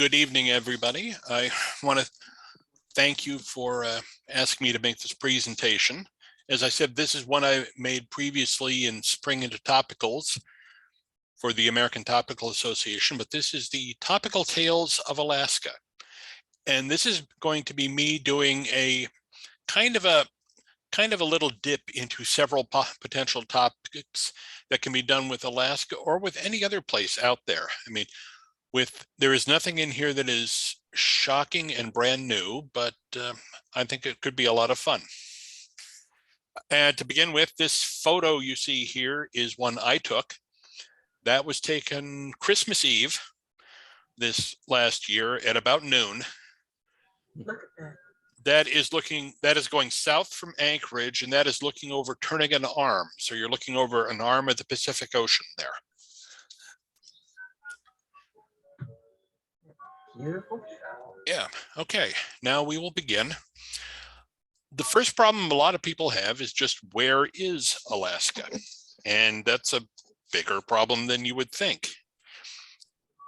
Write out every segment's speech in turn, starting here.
Good evening, everybody. I want to thank you for asking me to make this presentation. As I said, this is one I made previously in spring into topicals for the American Topical Association, but this is the Topical Tales of Alaska. And this is going to be me doing a kind of a little dip into several potential topics that can be done with Alaska or with any other place out there. I mean, there is nothing in here that is shocking and brand new, but I think it could be a lot of fun. And to begin with, this photo you see here is one I took. That was taken Christmas Eve this last year at about noon. Look at that. That is going south from Anchorage, and that is looking over Turnagain Arm. So you're looking over an arm of the Pacific Ocean there. Beautiful. Yeah, okay, now we will begin. The first problem a lot of people have is just, where is Alaska? And that's a bigger problem than you would think.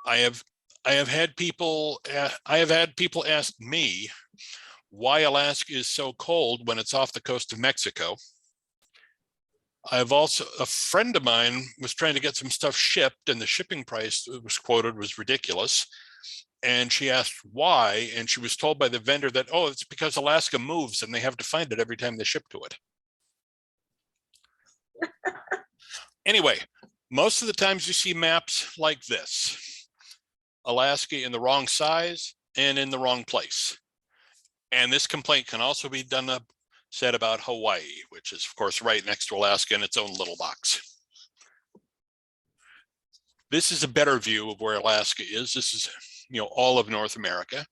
I have had people ask me why Alaska is so cold when it's off the coast of Mexico. A friend of mine was trying to get some stuff shipped, and the shipping price that was quoted was ridiculous. And she asked why, and she was told by the vendor that, oh, it's because Alaska moves and they have to find it every time they ship to it. Anyway, most of the times you see maps like this: Alaska in the wrong size and in the wrong place. And this complaint can also be said about Hawaii, which is, of course, right next to Alaska in its own little box. This is a better view of where Alaska is. This is, all of North America,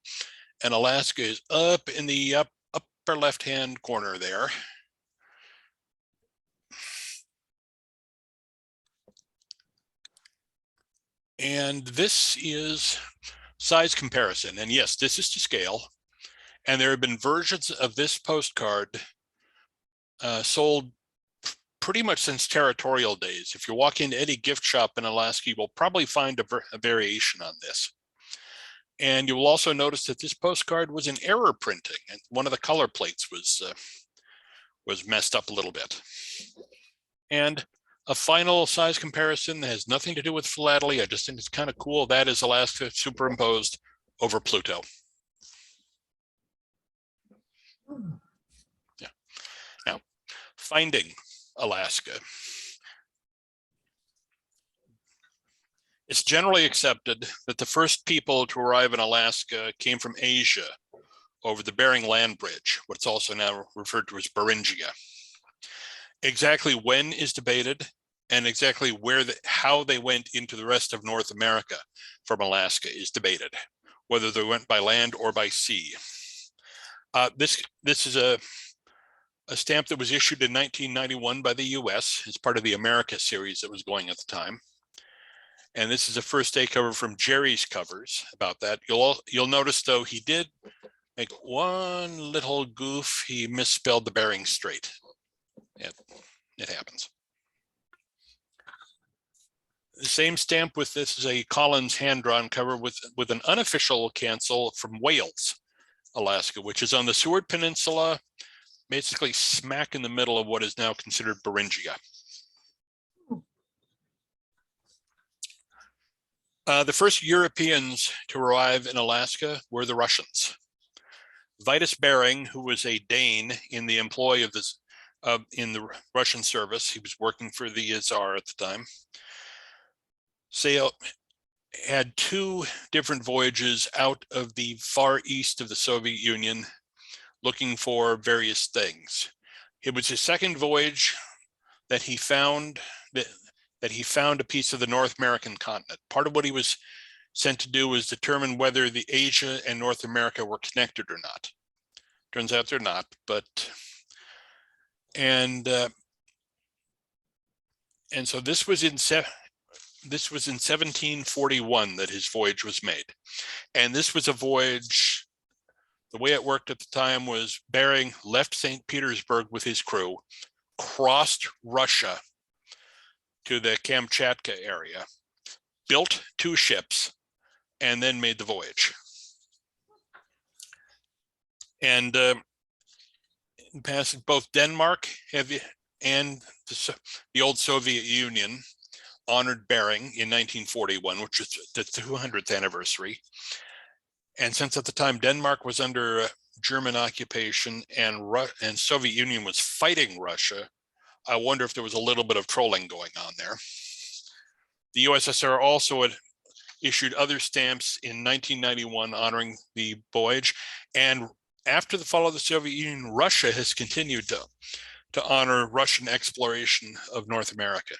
and Alaska is up in the upper left-hand corner there. And this is size comparison. And yes, this is to scale. And there have been versions of this postcard sold pretty much since territorial days. If you walk into any gift shop in Alaska, you will probably find a variation on this. And you will also notice that this postcard was in error printing, and one of the color plates was messed up a little bit. And a final size comparison that has nothing to do with philately. I just think it's kind of cool. That is Alaska superimposed over Pluto. Yeah. Now, finding Alaska. It's generally accepted that the first people to arrive in Alaska came from Asia over the Bering land bridge, what's also now referred to as Beringia. Exactly when is debated, and exactly how they went into the rest of North America from Alaska is debated, whether they went by land or by sea. This is a stamp that was issued in 1991 by the US as part of the America series that was going at the time. And this is a first day cover from Jerry's covers about that. You'll notice, though, he did make one little goof. He misspelled the Bering Strait. It happens. The same stamp with this is a Collins hand-drawn cover with an unofficial cancel from Wales, Alaska, which is on the Seward Peninsula, basically smack in the middle of what is now considered Beringia. The first Europeans to arrive in Alaska were the Russians. Vitus Bering, who was a Dane in the employ of in the Russian service, he was working for the Tsar at the time, had two different voyages out of the far east of the Soviet Union looking for various things. It was his second voyage that he found a piece of the North American continent. Part of what he was sent to do was determine whether the Asia and North America were connected or not. Turns out they're not, and so this was in 1741 that his voyage was made. And this was a voyage, the way it worked at the time was Bering left St. Petersburg with his crew, crossed Russia to the Kamchatka area, built two ships, and then made the voyage. And passing both Denmark and the old Soviet Union honored Bering in 1941, which is the 200th anniversary. And since at the time Denmark was under German occupation and Soviet Union was fighting Russia, I wonder if there was a little bit of trolling going on there. The USSR also had issued other stamps in 1991 honoring the voyage. And after the fall of the Soviet Union, Russia has continued to honor Russian exploration of North America.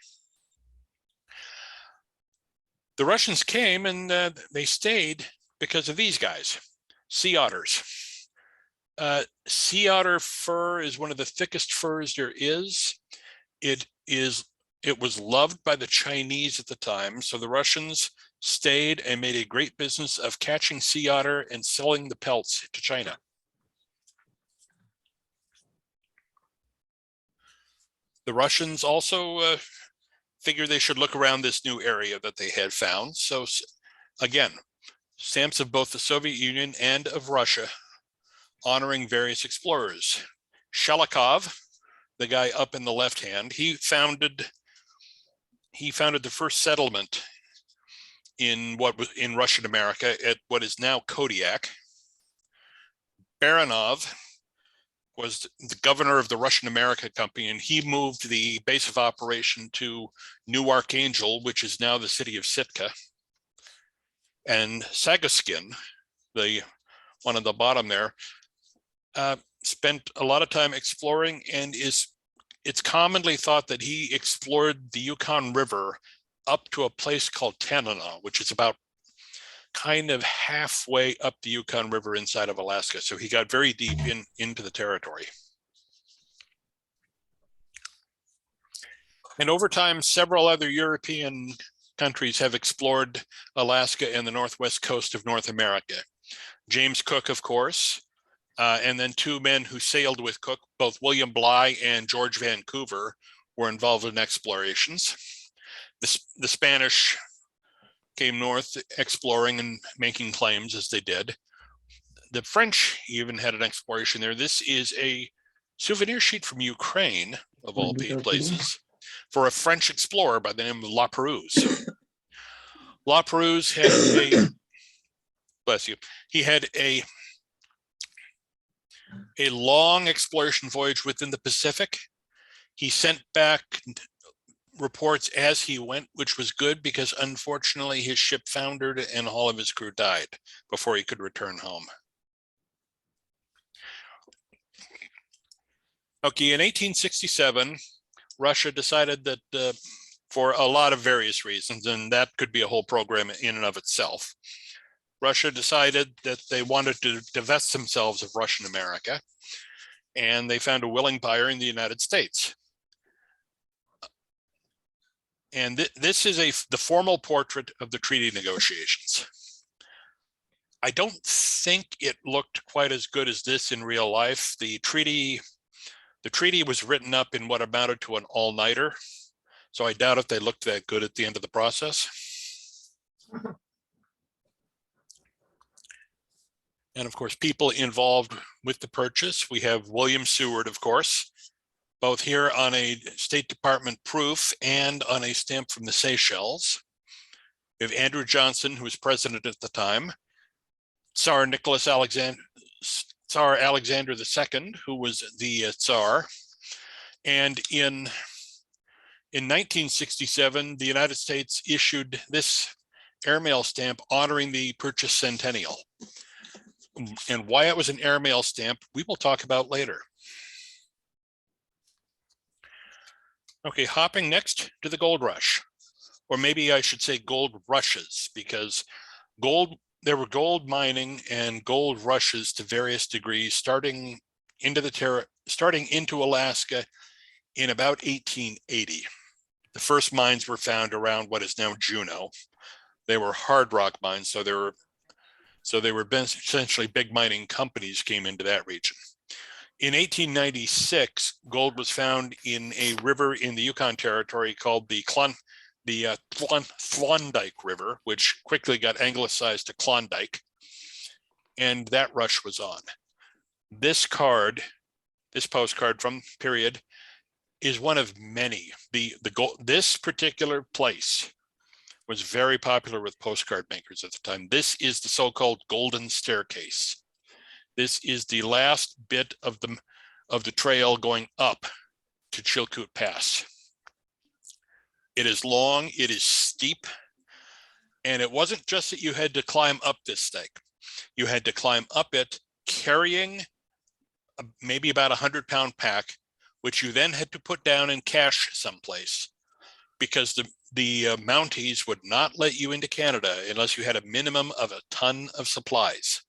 The Russians came and they stayed because of these guys, sea otters. Sea otter fur is one of the thickest furs there is. It was loved by the Chinese at the time, so the Russians stayed and made a great business of catching sea otter and selling the pelts to China. The Russians also figured they should look around this new area that they had found. So again, stamps of both the Soviet Union and of Russia honoring various explorers. Shelikov, the guy up in the left hand, he founded the first settlement in Russian America at what is now Kodiak. Baranov was the governor of the Russian America Company, and he moved the base of operation to New Archangel, which is now the city of Sitka. And Sagoskin, the one on the bottom there, spent a lot of time exploring, and it's commonly thought that he explored the Yukon River up to a place called Tanana, which is about kind of halfway up the Yukon River inside of Alaska. So he got very deep into the territory. And over time, several other European countries have explored Alaska and the northwest coast of North America. James Cook, of course, and then two men who sailed with Cook, both William Bligh and George Vancouver, were involved in explorations. The Spanish came north exploring and making claims as they did. The French even had an exploration there. This is a souvenir sheet from Ukraine, of all places, for a French explorer by the name of La Perouse. La Perouse had bless you, he had a long exploration voyage within the Pacific. He sent back reports as he went, which was good because unfortunately his ship foundered and all of his crew died before he could return home. Okay, in 1867, Russia decided that for a lot of various reasons, and that could be a whole program in and of itself, Russia decided that they wanted to divest themselves of Russian America, and they found a willing buyer in the United States. And this is the formal portrait of the treaty negotiations. I don't think it looked quite as good as this in real life. The treaty was written up in what amounted to an all-nighter, so I doubt if they looked that good at the end of the process. And of course, people involved with the purchase. We have William Seward, of course, both here on a State Department proof and on a stamp from the Seychelles. We have Andrew Johnson, who was president at the time, Tsar Alexander II, who was the Tsar. And in 1967, the United States issued this airmail stamp honoring the purchase centennial. And why it was an airmail stamp, we will talk about later. Okay, hopping next to the gold rush, or maybe I should say gold rushes, because there were gold mining and gold rushes to various degrees starting into Alaska in about 1880. The first mines were found around what is now Juneau. They were hard rock mines, so they were essentially big mining companies came into that region. In 1896, gold was found in a river in the Yukon Territory called the Klondike River, which quickly got anglicized to Klondike, and that rush was on. This postcard from period is one of many. This particular place was very popular with postcard makers at the time. This is the so-called Golden Staircase. This is the last bit of the trail going up to Chilkoot Pass. It is long, it is steep, and it wasn't just that you had to climb up this stake. You had to climb up it carrying maybe about 100-pound pack, which you then had to put down and cache someplace, because the Mounties would not let you into Canada unless you had a minimum of a ton of supplies.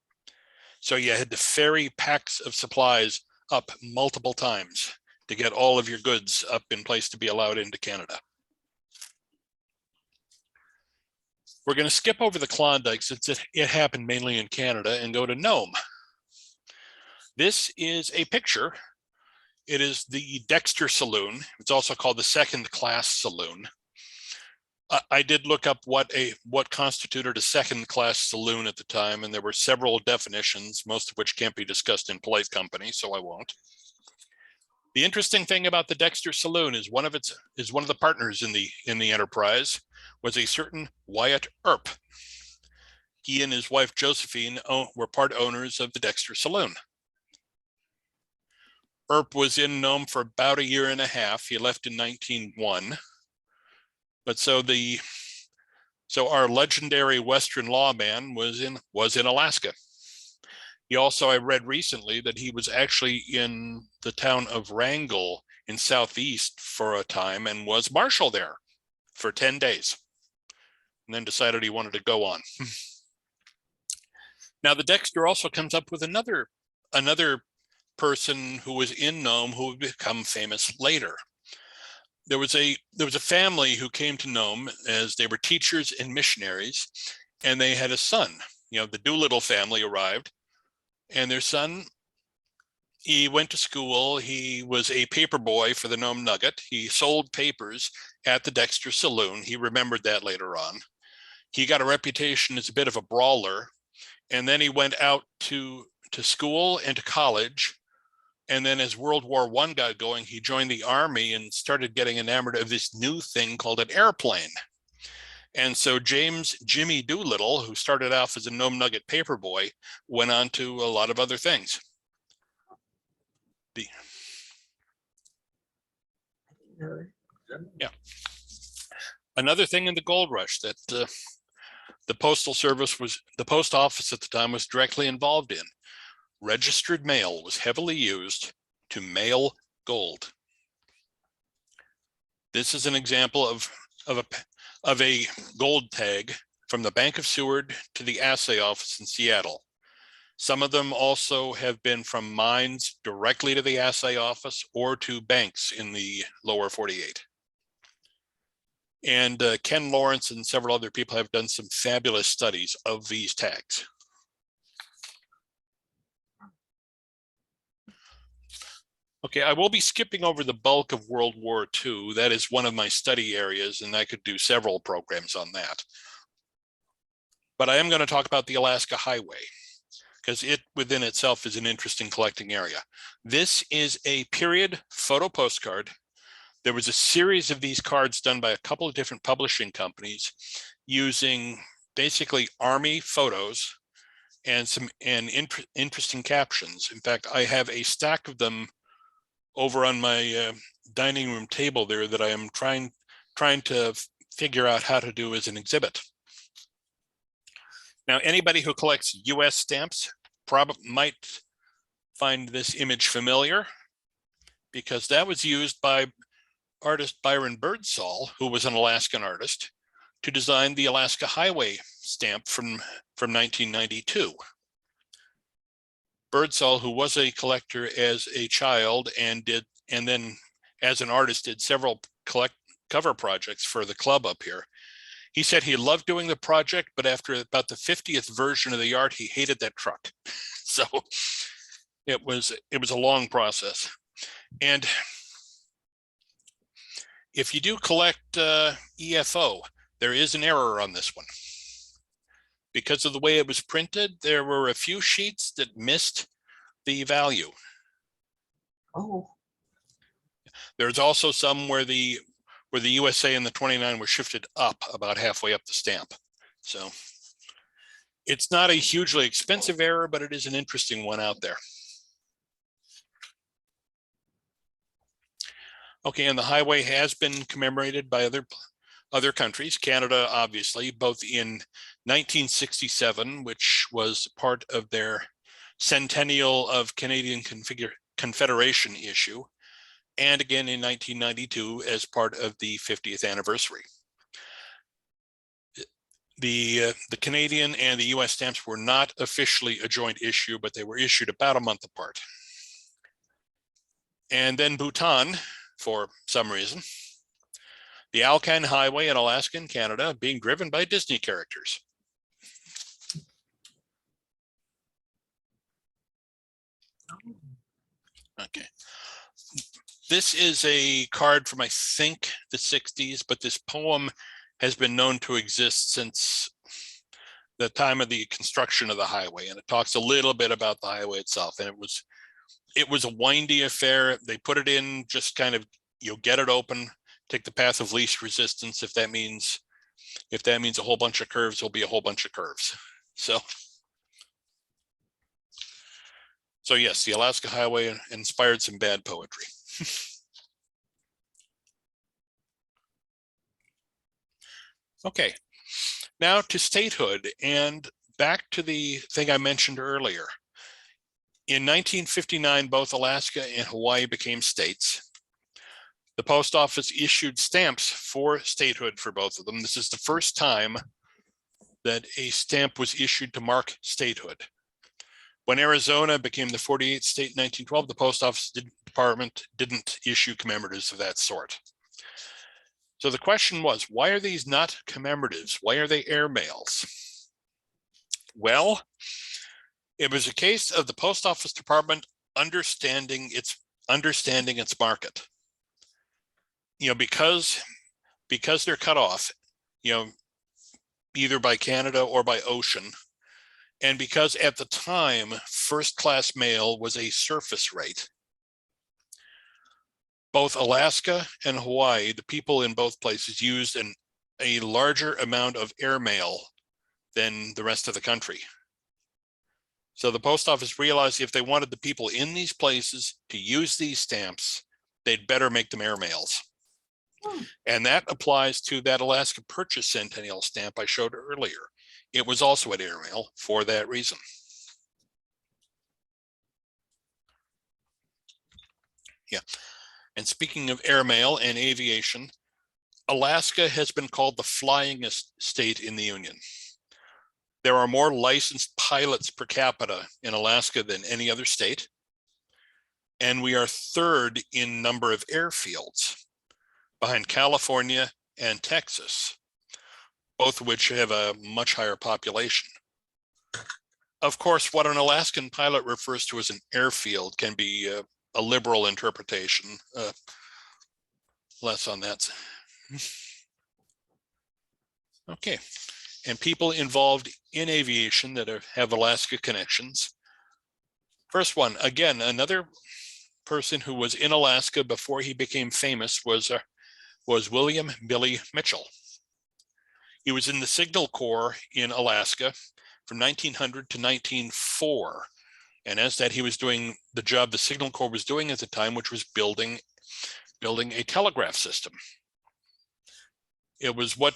So you had to ferry packs of supplies up multiple times to get all of your goods up in place to be allowed into Canada. We're going to skip over the Klondike since it happened mainly in Canada and go to Nome. This is a picture. It is the Dexter Saloon. It's also called the second class saloon. I did look up what constituted a second class saloon at the time, and there were several definitions, most of which can't be discussed in polite company, so I won't. The interesting thing about the Dexter Saloon is one of the partners in the enterprise was a certain Wyatt Earp. He and his wife Josephine were part owners of the Dexter Saloon. Earp was in Nome for about a year and a half. He left in 1901. But so our legendary Western lawman was in Alaska. He also, I read recently that he was actually in the town of Wrangell in Southeast for a time and was marshal there for 10 days, and then decided he wanted to go on. Now the Dexter also comes up with another person who was in Nome who would become famous later. There was a family who came to Nome as they were teachers and missionaries, and they had a son. The Doolittle family arrived, and their son, he went to school. He was a paper boy for the Nome Nugget. He sold papers at the Dexter Saloon. He remembered that later on. He got a reputation as a bit of a brawler, and then he went out to school and to college. And then as World War I got going, he joined the Army and started getting enamored of this new thing called an airplane. And so Jimmy Doolittle, who started off as a Nome Nugget paperboy, went on to a lot of other things. Yeah. Another thing in the gold rush that the Postal Service the post office at the time was directly involved in. Registered mail was heavily used to mail gold. This is an example of a gold tag from the Bank of Seward to the assay office in Seattle. Some of them also have been from mines directly to the assay office or to banks in the lower 48. And Ken Lawrence and several other people have done some fabulous studies of these tags. Okay, I will be skipping over the bulk of World War II. That is one of my study areas, and I could do several programs on that. But I am going to talk about the Alaska Highway, because it within itself is an interesting collecting area. This is a period photo postcard. There was a series of these cards done by a couple of different publishing companies using basically Army photos and some interesting captions. In fact, I have a stack of them over on my dining room table there that I am trying to figure out how to do as an exhibit. Now, anybody who collects US stamps probably might find this image familiar, because that was used by artist Byron Birdsall, who was an Alaskan artist, to design the Alaska Highway stamp from 1992. Birdsall, who was a collector as a child and then as an artist did several cover projects for the club up here. He said he loved doing the project, but after about the 50th version of the art, he hated that truck. So it was a long process. And If you do collect EFO, there is an error on this one. Because of the way it was printed, there were a few sheets that missed the value. Oh, There's also some where the USA and the 29 were shifted up about halfway up the stamp. So it's not a hugely expensive error, but it is an interesting one out there. Okay, and the highway has been commemorated by other countries, Canada, obviously, both in 1967, which was part of their centennial of Canadian Confederation issue, and again in 1992 as part of the 50th anniversary. The Canadian and the US stamps were not officially a joint issue, but they were issued about a month apart. And then Bhutan, for some reason, the Alcan Highway in Alaska and Canada being driven by Disney characters. Okay. This is a card from, I think, the 60s, but this poem has been known to exist since the time of the construction of the highway. And it talks a little bit about the highway itself. And it was a windy affair. They put it in just kind of, get it open, take the path of least resistance. If that means a whole bunch of curves, there'll be a whole bunch of curves. So yes, the Alaska Highway inspired some bad poetry. Okay, now to statehood, and back to the thing I mentioned earlier. In 1959, both Alaska and Hawaii became states. The post office issued stamps for statehood for both of them. This is the first time that a stamp was issued to mark statehood. When Arizona became the 48th state in 1912, the post office department didn't issue commemoratives of that sort. So the question was, why are these not commemoratives? Why are they airmails? Well, it was a case of the post office department understanding its market. Because they're cut off, either by Canada or by ocean, and because at the time, first class mail was a surface rate, both Alaska and Hawaii, the people in both places used a larger amount of airmail than the rest of the country. So the post office realized if they wanted the people in these places to use these stamps, they'd better make them airmails. And that applies to that Alaska Purchase Centennial stamp I showed earlier. It was also an airmail for that reason. Yeah. And speaking of airmail and aviation, Alaska has been called the flyingest state in the Union. There are more licensed pilots per capita in Alaska than any other state. And we are third in number of airfields, behind California and Texas, both of which have a much higher population. Of course, what an Alaskan pilot refers to as an airfield can be a liberal interpretation. Less on that. Okay, and people involved in aviation that have Alaska connections. First one, again, another person who was in Alaska before he became famous was William Billy Mitchell. He was in the Signal Corps in Alaska from 1900 to 1904. And as that, he was doing the job the Signal Corps was doing at the time, which was building a telegraph system. It was what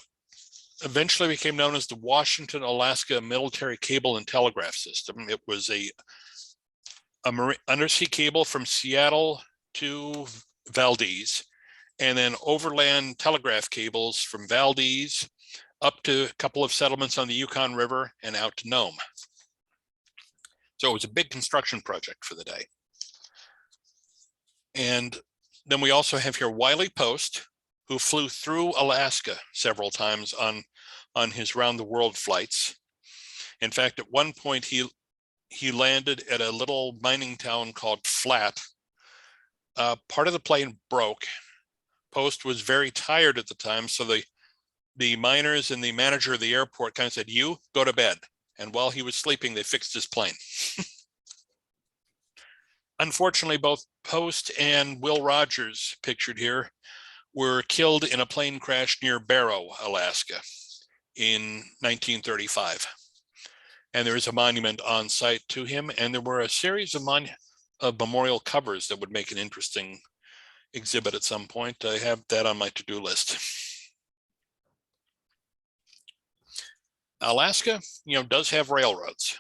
eventually became known as the Washington-Alaska Military Cable and Telegraph System. It was a undersea cable from Seattle to Valdez, and then overland telegraph cables from Valdez up to a couple of settlements on the Yukon River and out to Nome. So it was a big construction project for the day. And then we also have here Wiley Post, who flew through Alaska several times on his round the world flights. In fact, at one point he landed at a little mining town called Flat. Part of the plane broke. Post was very tired at the time, so the miners and the manager of the airport kind of said, "You go to bed." And while he was sleeping, they fixed his plane. Unfortunately, both Post and Will Rogers, pictured here, were killed in a plane crash near Barrow, Alaska in 1935. And there is a monument on site to him. And there were a series of memorial covers that would make an interesting exhibit at some point. I have that on my to-do list. Alaska, does have railroads,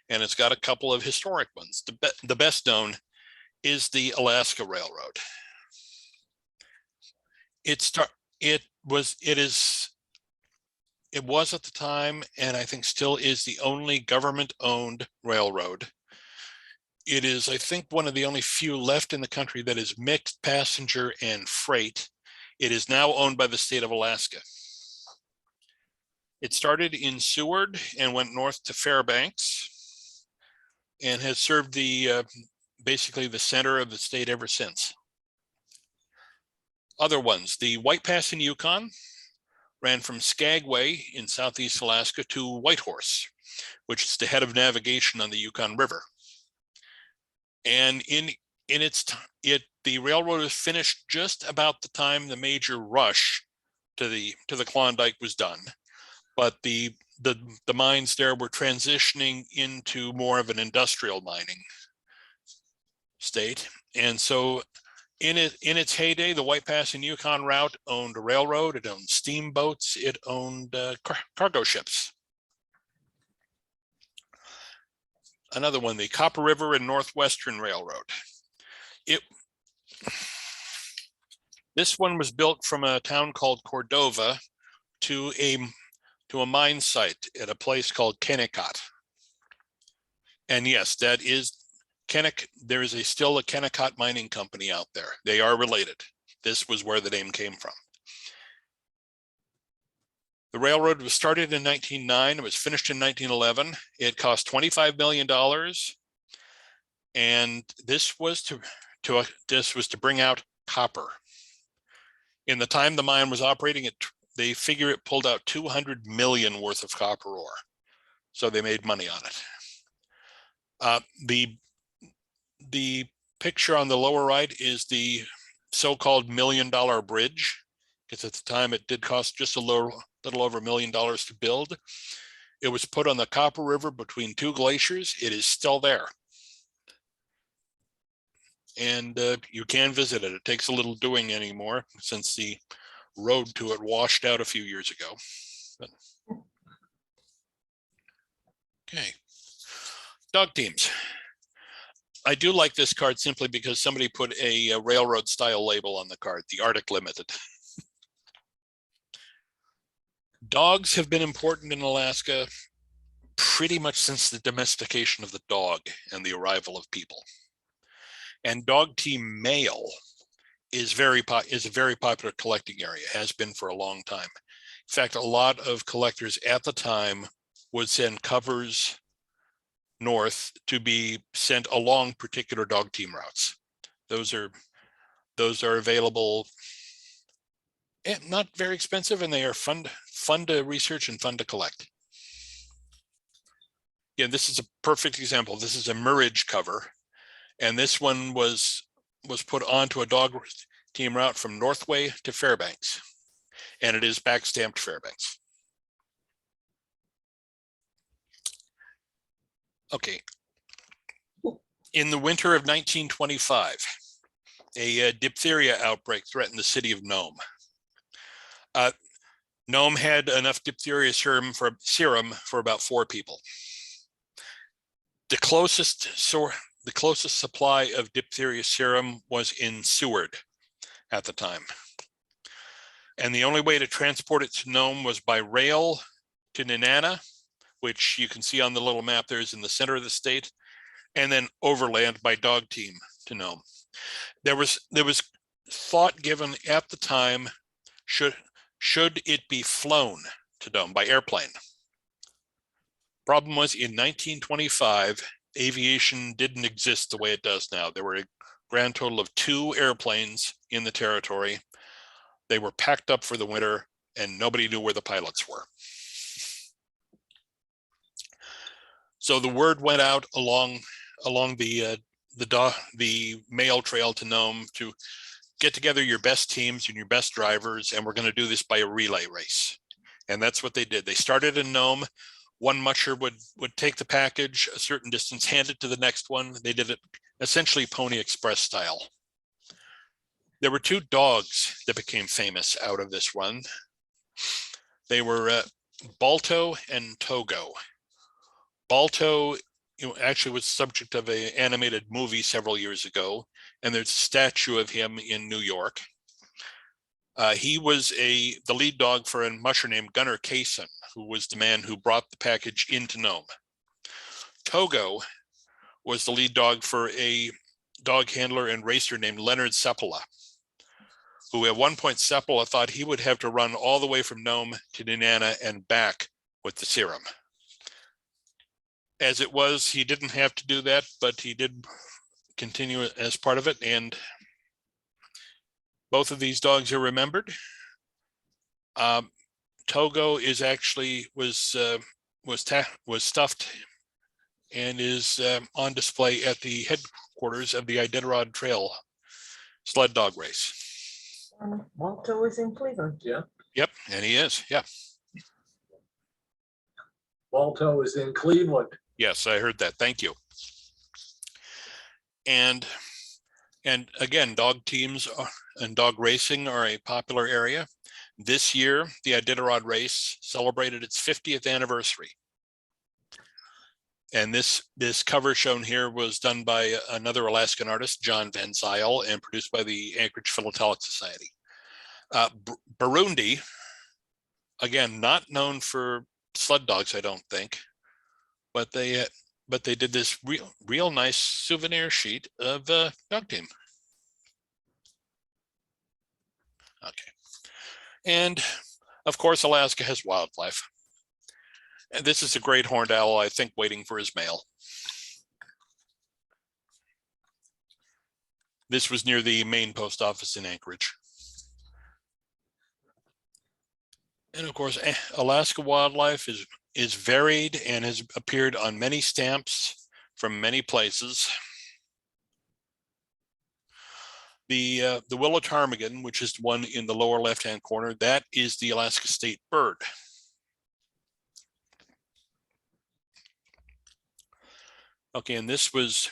and it's got a couple of historic ones. The best known is the Alaska Railroad. It was at the time, and I think still is, the only government-owned railroad. It is, I think, one of the only few left in the country that is mixed passenger and freight. It is now owned by the state of Alaska. It started in Seward and went north to Fairbanks and has served basically the center of the state ever since. Other ones, the White Pass in Yukon ran from Skagway in southeast Alaska to Whitehorse, which is the head of navigation on the Yukon River. And the railroad was finished just about the time the major rush to the Klondike was done. But the mines there were transitioning into more of an industrial mining state. And so in its heyday, the White Pass and Yukon route owned a railroad, it owned steamboats, it owned cargo ships. Another one, the Copper River and Northwestern Railroad. This one was built from a town called Cordova to a mine site at a place called Kennecott. And yes, that is there is still a Kennecott mining company out there. They are related. This was where the name came from. The railroad was started in 1909. It was finished in 1911. It cost $25 million. And this was to bring out copper. In the time the mine was operating, they figure it pulled out 200 million worth of copper ore. So they made money on it. The picture on the lower right is the so-called $1 million bridge, because at the time it did cost just a little over $1 million to build. It was put on the Copper River between two glaciers. It is still there. And you can visit it. It takes a little doing anymore since the road to it washed out a few years ago. But, okay. Dog teams. I do like this card simply because somebody put a railroad style label on the card, the Arctic Limited. Dogs have been important in Alaska pretty much since the domestication of the dog and the arrival of people. And dog team mail is a very popular collecting area, has been for a long time. In fact, a lot of collectors at the time would send covers north to be sent along particular dog team routes. Those are available, not very expensive, and they are fun to research and fun to collect. Yeah, this is a perfect example. This is a Murridge cover, and this one was put onto a dog team route from Northway to Fairbanks, and it is back stamped Fairbanks. Okay. In the winter of 1925, a diphtheria outbreak threatened the city of Nome. Nome had enough diphtheria serum for about 4 people. The closest supply of diphtheria serum was in Seward at the time. And the only way to transport it to Nome was by rail to Nenana, which you can see on the little map there is in the center of the state, and then overland by dog team to Nome. There was thought given at the time, should it be flown to Nome by airplane? Problem was, in 1925, aviation didn't exist the way it does now. There were a grand total of 2 airplanes in the territory. They were packed up for the winter and nobody knew where the pilots were. So the word went out along the mail trail to Nome to get together your best teams and your best drivers, and we're going to do this by a relay race. And that's what they did. They started in Nome. One musher would take the package a certain distance, hand it to the next one. They did it essentially Pony Express style. There were two dogs that became famous out of this run. They were Balto and Togo. Balto actually was subject of an animated movie several years ago, and there's a statue of him in New York. He was the lead dog for a musher named Gunnar Kaysen, who was the man who brought the package into Nome. Togo was the lead dog for a dog handler and racer named Leonard Seppala, who at one point Seppala thought he would have to run all the way from Nome to Nenana and back with the serum. As it was, he didn't have to do that, but he did continue as part of it, and both of these dogs are remembered. Togo is actually was stuffed and is on display at the headquarters of the Iditarod Trail sled dog race. Balto is in Cleveland. Yeah. Yep, and he is. Yeah. Balto is in Cleveland. Yes, I heard that. Thank you. And again, dog teams and dog racing are a popular area. This year, the Iditarod race celebrated its 50th anniversary. And this cover shown here was done by another Alaskan artist, John Van Zyl, and produced by the Anchorage Philatelic Society. Burundi, again, not known for sled dogs, I don't think, but they did this real nice souvenir sheet of dog team. Okay, and of course, Alaska has wildlife. And this is a great horned owl, I think, waiting for his male. This was near the main post office in Anchorage. And of course, Alaska wildlife is varied and has appeared on many stamps from many places. The willow ptarmigan, which is the one in the lower left-hand corner, that is the Alaska state bird. Okay, and this was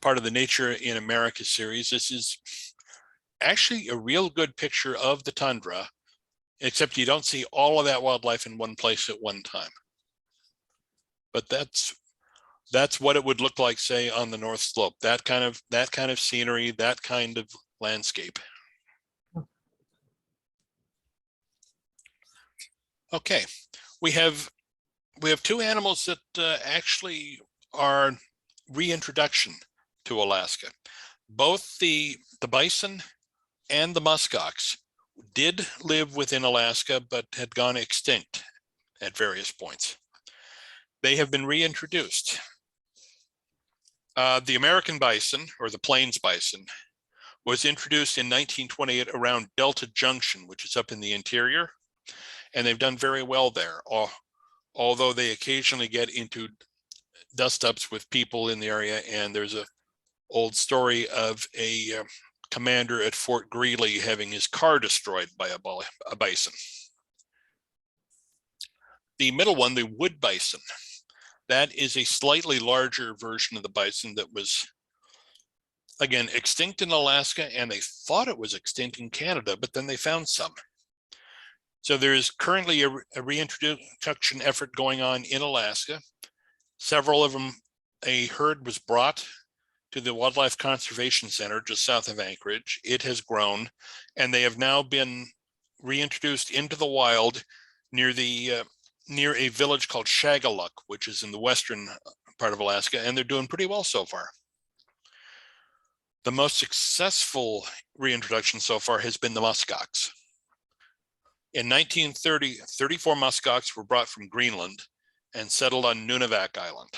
part of the Nature in America series. This is actually a real good picture of the tundra, except you don't see all of that wildlife in one place at one time. But that's what it would look like, say, on the North Slope. That kind of scenery, that kind of landscape. Okay, we have two animals that actually are reintroduction to Alaska. Both the bison and the muskox did live within Alaska, but had gone extinct at various points. They have been reintroduced. The American bison, or the plains bison, was introduced in 1928 around Delta Junction, which is up in the interior, and they've done very well there, although they occasionally get into dust-ups with people in the area, and there's a old story of a commander at Fort Greely having his car destroyed by a bison. The middle one, the wood bison, that is a slightly larger version of the bison that was, again, extinct in Alaska, and they thought it was extinct in Canada, but then they found some. So there is currently a reintroduction effort going on in Alaska. Several of them, a herd was brought to the Wildlife Conservation Center just south of Anchorage. It has grown, and they have now been reintroduced into the wild near a village called Shagaluk, which is in the western part of Alaska, and they're doing pretty well so far. The most successful reintroduction so far has been the muskox. In 1930, 34 muskox were brought from Greenland and settled on Nunivak Island.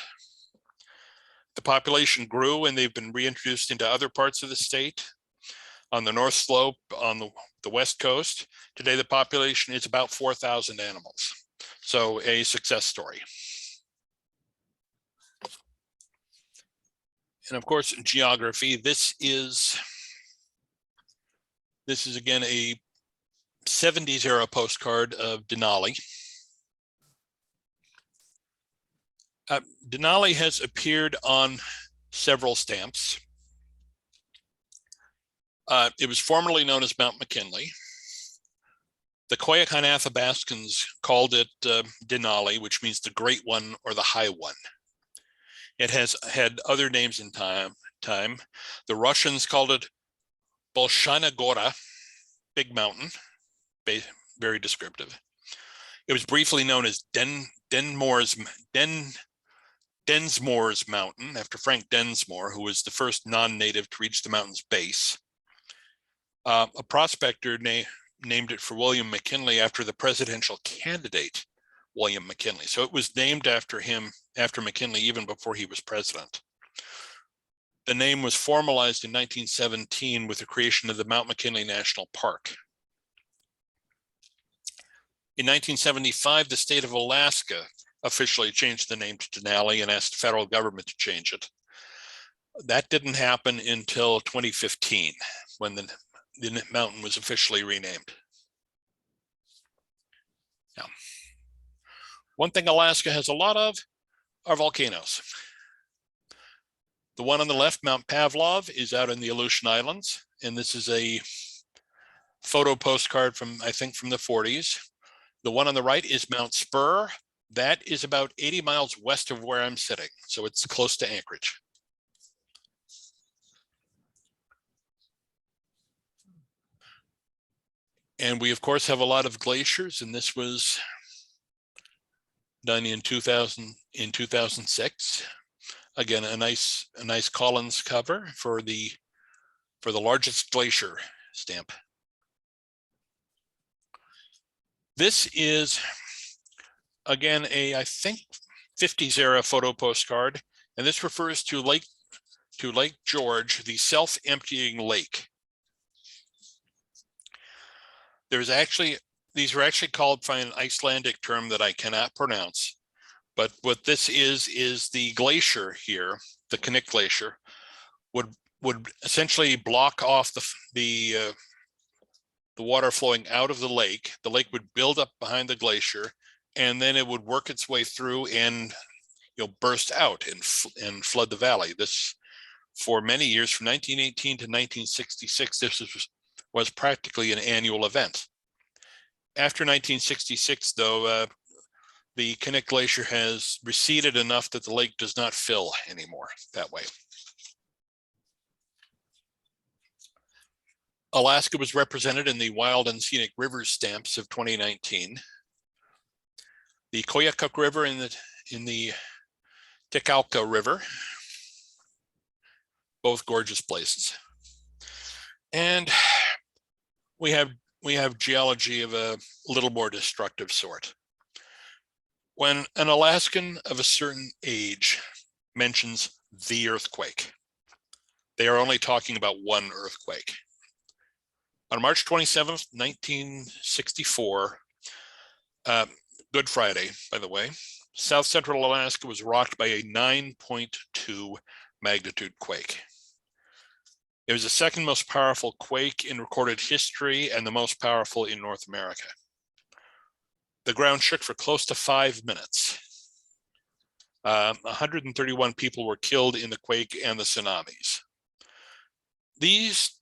The population grew, and they've been reintroduced into other parts of the state. On the North Slope, on the the West Coast. Today, the population is about 4,000 animals. So a success story. And of course, geography. This is again a 70s era postcard of Denali. Denali has appeared on several stamps. It was formerly known as Mount McKinley. The Koyukon Athabascans called it Denali, which means the Great One or the High One. It has had other names in time. The Russians called it Bolshana Gora, Big Mountain, very descriptive. It was briefly known as Densmore's Mountain, after Frank Densmore, who was the first non-native to reach the mountain's base. A prospector named it for William McKinley after the presidential candidate, William McKinley. So it was named after him, after McKinley, even before he was president. The name was formalized in 1917 with the creation of the Mount McKinley National Park. In 1975, the state of Alaska officially changed the name to Denali and asked the federal government to change it. That didn't happen until 2015, when the mountain was officially renamed. Now, one thing Alaska has a lot of are volcanoes. The one on the left, Mount Pavlov, is out in the Aleutian Islands, and this is a photo postcard from, I think, from the 40s. The one on the right is Mount Spur. That is about 80 miles west of where I'm sitting, so it's close to Anchorage. And we, of course, have a lot of glaciers, and this was done in 2006. Again, a nice Collins cover for the largest glacier stamp. This is, again, I think 50s era photo postcard, and this refers to Lake George, the self-emptying lake. These are actually called by an Icelandic term that I cannot pronounce, but what this is the glacier here, the Knapp Glacier, would essentially block off the water flowing out of the lake. The lake would build up behind the glacier, and then it would work its way through and burst out and flood the valley. This, for many years, from 1918 to 1966, this was practically an annual event. After 1966, though, the Knapp Glacier has receded enough that the lake does not fill anymore that way. Alaska was represented in the Wild and Scenic Rivers stamps of 2019. The Koyukon River in the Topical River, both gorgeous places. And we have geology of a little more destructive sort. When an Alaskan of a certain age mentions the earthquake, they are only talking about one earthquake. On March 27th, 1964, Good Friday, by the way, South Central Alaska was rocked by a 9.2 magnitude quake. It was the second most powerful quake in recorded history and the most powerful in North America. The ground shook for close to 5 minutes. 131 people were killed in the quake and the tsunamis. These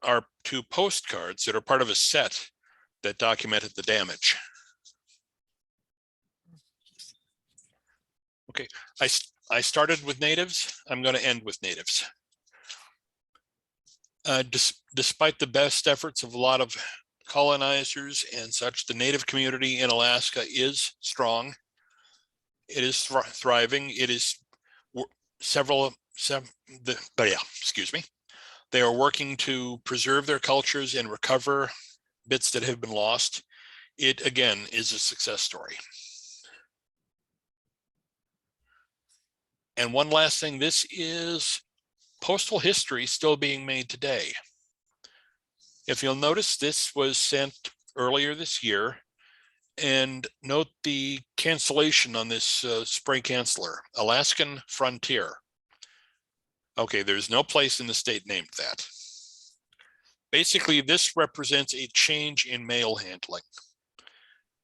are two postcards that are part of a set that documented the damage. Okay, I started with natives. I'm going to end with natives. Despite the best efforts of a lot of colonizers and such, the native community in Alaska is strong. It is thriving. It is They are working to preserve their cultures and recover bits that have been lost. It, again, is a success story. And one last thing, this is postal history still being made today. If you'll notice, this was sent earlier this year. And note the cancellation on this spray canceller, Alaskan Frontier. Okay, there's no place in the state named that. Basically, this represents a change in mail handling.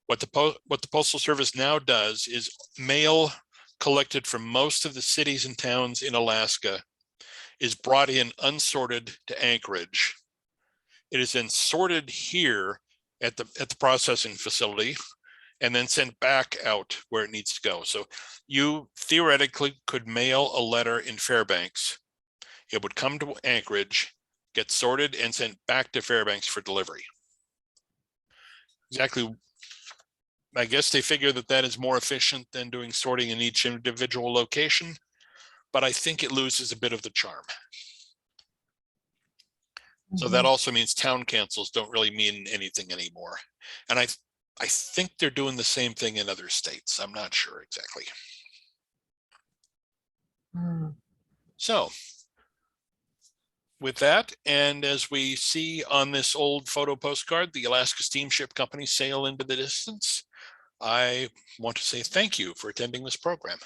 What the Postal Service now does is mail collected from most of the cities and towns in Alaska is brought in unsorted to Anchorage. It is then sorted here at the processing facility and then sent back out where it needs to go. So you theoretically could mail a letter in Fairbanks. It would come to Anchorage, get sorted and sent back to Fairbanks for delivery. Exactly. I guess they figure that that is more efficient than doing sorting in each individual location, but I think it loses a bit of the charm. So that also means town cancels don't really mean anything anymore. And I think they're doing the same thing in other states. I'm not sure exactly. So with that, and as we see on this old photo postcard, the Alaska Steamship Company sail into the distance, I want to say thank you for attending this program.